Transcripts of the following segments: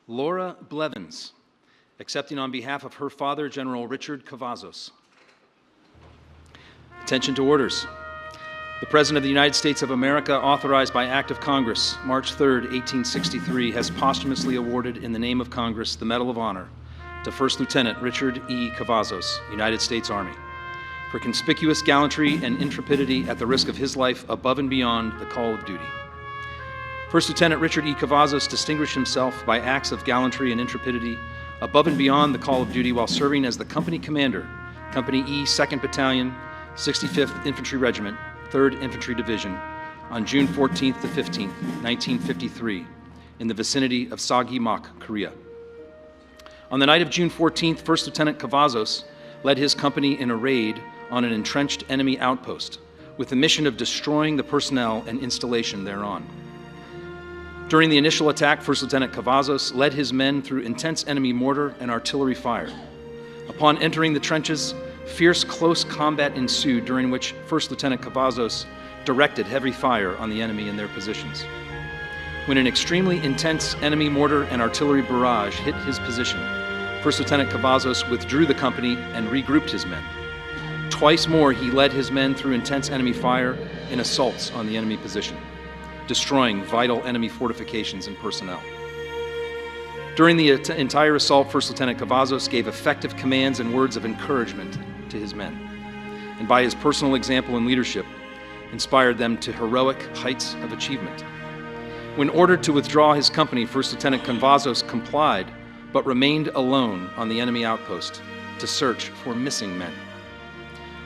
Laura Blevins, accepting on behalf of her father, General Richard Cavazos. Attention to orders. The President of the United States of America, authorized by Act of Congress, March 3, 1863, has posthumously awarded in the name of Congress the Medal of Honor to First Lieutenant Richard E. Cavazos, United States Army, for conspicuous gallantry and intrepidity at the risk of his life above and beyond the call of duty. First Lieutenant Richard E. Cavazos distinguished himself by acts of gallantry and intrepidity above and beyond the call of duty while serving as the company commander, Company E, 2nd Battalion, 65th Infantry Regiment, 3rd Infantry Division, on June 14th to 15th, 1953, in the vicinity of Sagimak, Korea. On the night of June 14th, First Lieutenant Cavazos led his company in a raid on an entrenched enemy outpost with the mission of destroying the personnel and installation thereon. During the initial attack, First Lieutenant Cavazos led his men through intense enemy mortar and artillery fire. Upon entering the trenches, fierce close combat ensued, during which First Lieutenant Cavazos directed heavy fire on the enemy in their positions. When an extremely intense enemy mortar and artillery barrage hit his position, First Lieutenant Cavazos withdrew the company and regrouped his men. Twice more he led his men through intense enemy fire in assaults on the enemy position, destroying vital enemy fortifications and personnel. During the entire assault, First Lieutenant Cavazos gave effective commands and words of encouragement to his men, and by his personal example and leadership, inspired them to heroic heights of achievement. When ordered to withdraw his company, First Lieutenant Cavazos complied, but remained alone on the enemy outpost to search for missing men.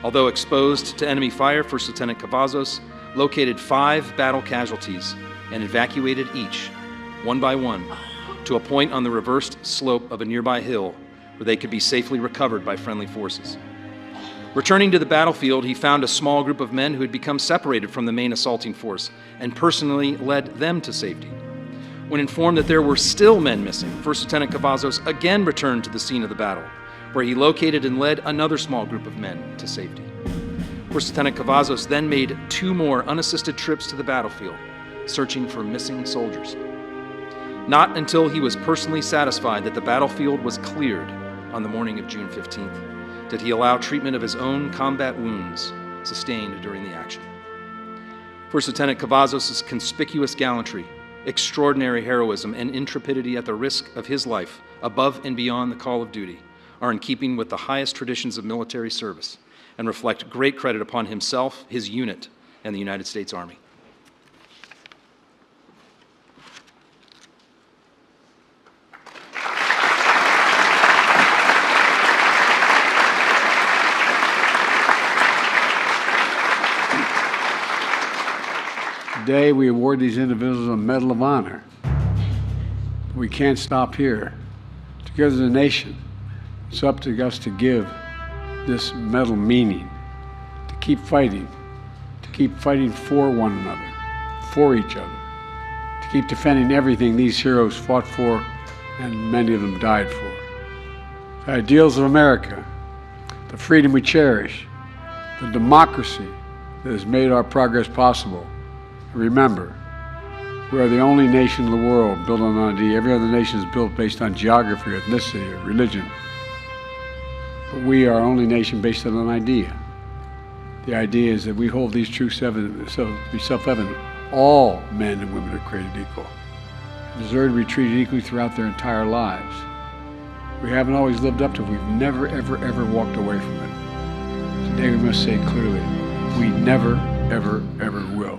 Although exposed to enemy fire, First Lieutenant Cavazos located 5 battle casualties and evacuated each, one by one, to a point on the reversed slope of a nearby hill where they could be safely recovered by friendly forces. Returning to the battlefield, he found a small group of men who had become separated from the main assaulting force and personally led them to safety. When informed that there were still men missing, First Lieutenant Cavazos again returned to the scene of the battle, where he located and led another small group of men to safety. First Lieutenant Cavazos then made 2 more unassisted trips to the battlefield, searching for missing soldiers. Not until he was personally satisfied that the battlefield was cleared on the morning of June 15th did he allow treatment of his own combat wounds sustained during the action. First Lieutenant Cavazos' conspicuous gallantry, extraordinary heroism, and intrepidity at the risk of his life above and beyond the call of duty are in keeping with the highest traditions of military service and reflect great credit upon himself, his unit, and the United States Army. Today we award these individuals a Medal of Honor. We can't stop here. Together as a nation, it's up to us to give this medal meaning, to keep fighting for one another, for each other, to keep defending everything these heroes fought for and many of them died for. The ideals of America, the freedom we cherish, the democracy that has made our progress possible. Remember, we are the only nation in the world built on an idea. Every other nation is built based on geography, ethnicity, or religion. But we are only nation based on an idea. The idea is that we hold these truths to be self-evident. All men and women are created equal and deserve to be treated equally throughout their entire lives. We haven't always lived up to it. We've never, ever, ever walked away from it. Today we must say clearly, we never, ever, ever will.